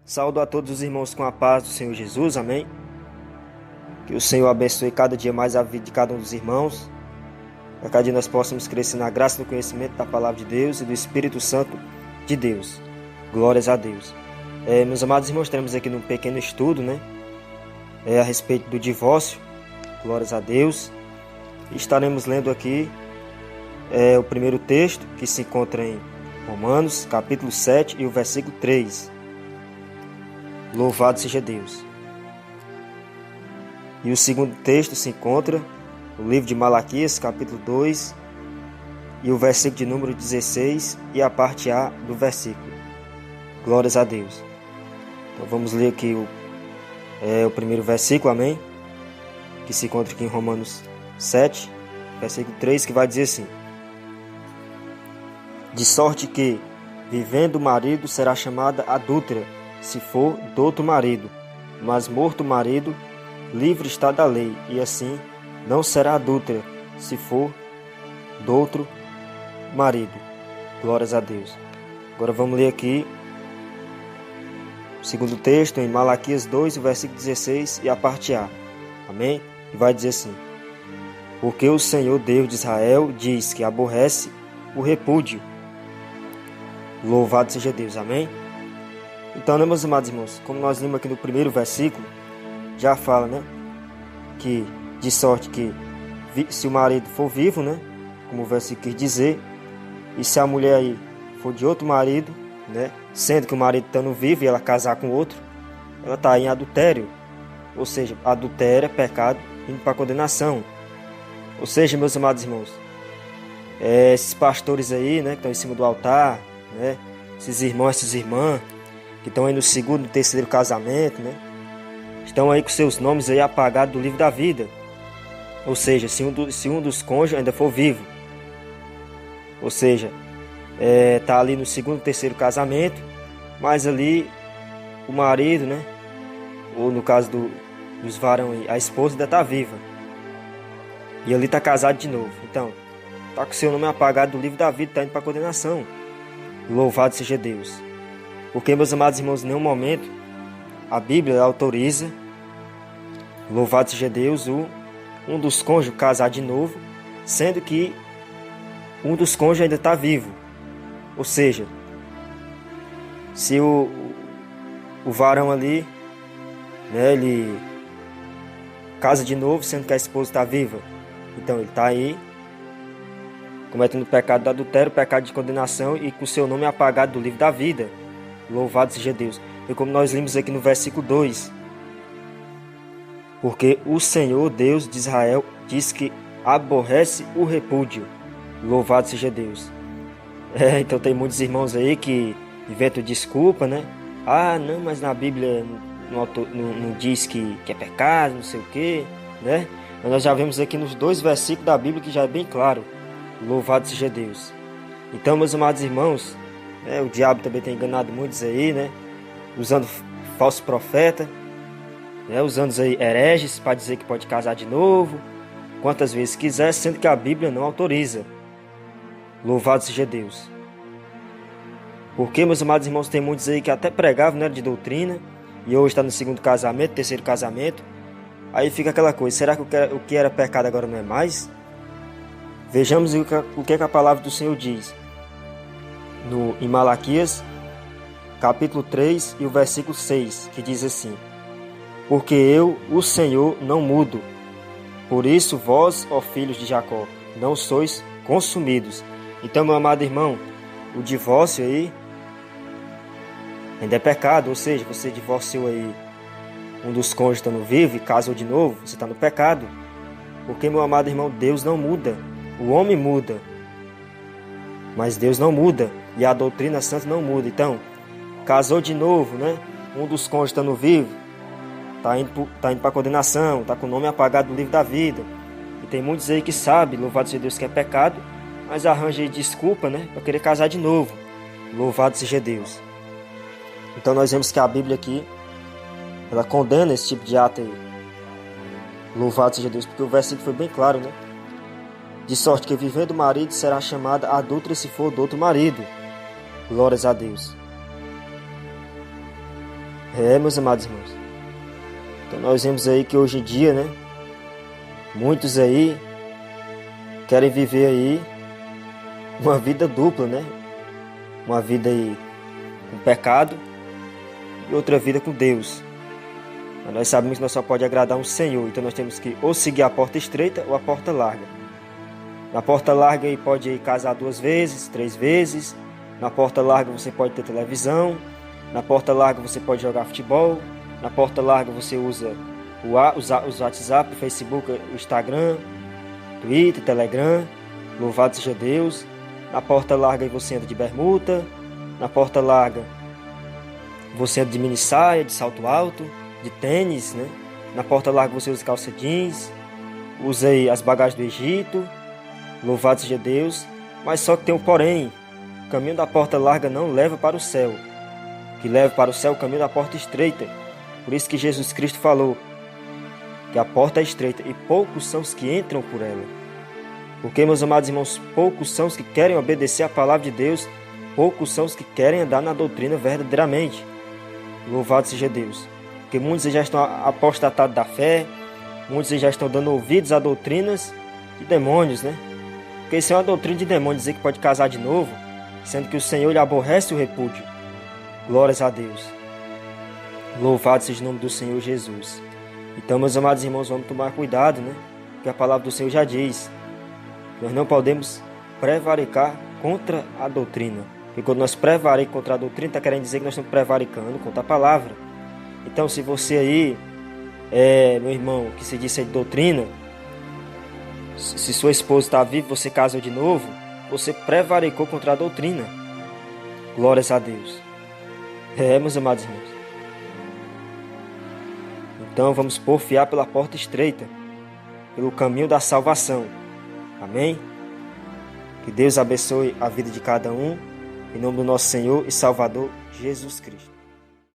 Saúdo a todos os irmãos com a paz do Senhor Jesus, amém? Que o Senhor abençoe cada dia mais a vida de cada um dos irmãos, para que cada dia nós possamos crescer na graça e no conhecimento da palavra de Deus e do Espírito Santo de Deus. Glórias a Deus. Meus amados irmãos, temos aqui um pequeno estudo, a respeito do divórcio. Glórias a Deus. E estaremos lendo aqui o primeiro texto, que se encontra em Romanos, capítulo 7 e o versículo 3. Louvado seja Deus. E o segundo texto se encontra no livro de Malaquias, capítulo 2, e o versículo de número 16 e a parte A do versículo. Glórias a Deus. Então vamos ler aqui o primeiro versículo, amém? Que se encontra aqui em Romanos 7, versículo 3, que vai dizer assim: de sorte que, vivendo o marido, será chamada adúltera, se for do outro marido, mas morto o marido, livre está da lei, e assim não será adúltera, se for do outro marido. Glórias a Deus. Agora vamos ler aqui o segundo texto em Malaquias 2, o versículo 16 e a parte A. Amém? E vai dizer assim: porque o Senhor Deus de Israel diz que aborrece o repúdio. Louvado seja Deus. Amém? Então, meus amados irmãos, como nós lemos aqui no primeiro versículo, já fala, que de sorte que se o marido for vivo, como o versículo quer dizer, e se a mulher aí for de outro marido, sendo que o marido estando vivo e ela casar com outro, ela está em adultério, ou seja, adultério é pecado indo para condenação. Ou seja, meus amados irmãos, esses pastores aí, que estão em cima do altar, esses irmãos, essas irmãs, que estão aí no segundo e terceiro casamento, estão aí com seus nomes aí apagados do livro da vida. Ou seja, se um dos cônjuges ainda for vivo. Ou seja, está ali no segundo e terceiro casamento, mas ali o marido, ou no caso dos varão aí, a esposa ainda está viva. E ali está casado de novo. Então, está com seu nome apagado do livro da vida, está indo para a condenação. Louvado seja Deus. Porque, meus amados irmãos, em nenhum momento a Bíblia autoriza, louvado seja Deus, um dos cônjuges casar de novo, sendo que um dos cônjuges ainda está vivo. Ou seja, se o varão ali, ele casa de novo, sendo que a esposa está viva, então ele está aí cometendo o pecado do adultério, o pecado de condenação, e com seu nome apagado do livro da vida. Louvado seja Deus. E como nós lemos aqui no versículo 2, porque o Senhor Deus de Israel diz que aborrece o repúdio. Louvado seja Deus. Então tem muitos irmãos aí que inventam desculpa, Ah, não, mas na Bíblia não diz que é pecado, não sei o quê, Mas nós já vemos aqui nos 2 versículos da Bíblia que já é bem claro. Louvado seja Deus. Então, meus amados irmãos, o diabo também tem enganado muitos aí, usando falso profeta, usando aí hereges para dizer que pode casar de novo, quantas vezes quiser, sendo que a Bíblia não autoriza. Louvado seja Deus. Porque, meus amados irmãos, tem muitos aí que até pregavam, de doutrina, e hoje está no segundo casamento, terceiro casamento. Aí fica aquela coisa: será que o que era pecado agora não é mais? Vejamos o que a palavra do Senhor diz em Malaquias, capítulo 3 e o versículo 6, que diz assim: porque eu, o Senhor, não mudo. Por isso vós, ó filhos de Jacó, não sois consumidos. Então, meu amado irmão, o divórcio aí ainda é pecado. Ou seja, você divorciou aí um dos cônjuges estando vivo e casou de novo, você está no pecado. Porque, meu amado irmão, Deus não muda. O homem muda, mas Deus não muda, e a doutrina santa não muda. Então, casou de novo, um dos cônjuges estando vivo, está indo para a condenação, está com o nome apagado do livro da vida. E tem muitos aí que sabem, louvado seja Deus, que é pecado, mas arranja aí desculpa, para querer casar de novo. Louvado seja Deus. Então nós vemos que a Bíblia aqui, ela condena esse tipo de ato aí. Louvado seja Deus, porque o versículo foi bem claro, de sorte que vivendo o marido será chamada adúltera se for do outro marido. Glórias a Deus. Meus amados irmãos. Então nós vemos aí que hoje em dia, né? Muitos aí querem viver aí uma vida dupla, né? Uma vida aí com pecado e outra vida com Deus. Mas nós sabemos que nós só pode agradar um Senhor. Então nós temos que ou seguir a porta estreita ou a porta larga. Na porta larga aí pode ir casar 2 vezes, 3 vezes. Na porta larga você pode ter televisão. Na porta larga você pode jogar futebol. Na porta larga você usa os WhatsApp, o Facebook, o Instagram, Twitter, Telegram. Louvado seja Deus. Na porta larga você anda de bermuda. Na porta larga você anda de mini saia, de salto alto, de tênis, né? Na porta larga você usa calça jeans. Usa aí as bagagens do Egito. Louvado seja Deus. Mas só que tem um porém. O caminho da porta larga não leva para o céu. O que leva para o céu é o caminho da porta estreita. Por isso que Jesus Cristo falou que a porta é estreita e poucos são os que entram por ela. Porque, meus amados irmãos, poucos são os que querem obedecer à palavra de Deus, poucos são os que querem andar na doutrina verdadeiramente. Louvado seja Deus. Porque muitos já estão apostatados da fé, muitos já estão dando ouvidos a doutrinas de demônios, né? Porque isso é uma doutrina de demônios, dizer que pode casar de novo, sendo que o Senhor lhe aborrece o repúdio. Glórias a Deus. Louvado seja o nome do Senhor Jesus. Então, meus amados irmãos, vamos tomar cuidado, né? Porque a palavra do Senhor já diz que nós não podemos prevaricar contra a doutrina. Porque quando nós prevaricamos contra a doutrina, está querendo dizer que nós estamos prevaricando contra a palavra. Então, se você aí, meu irmão, que se disse aí de doutrina, se sua esposa está viva, você casou de novo, você prevaricou contra a doutrina. Glórias a Deus. Meus amados irmãos. Então vamos porfiar pela porta estreita, pelo caminho da salvação. Amém? Que Deus abençoe a vida de cada um, em nome do nosso Senhor e Salvador Jesus Cristo.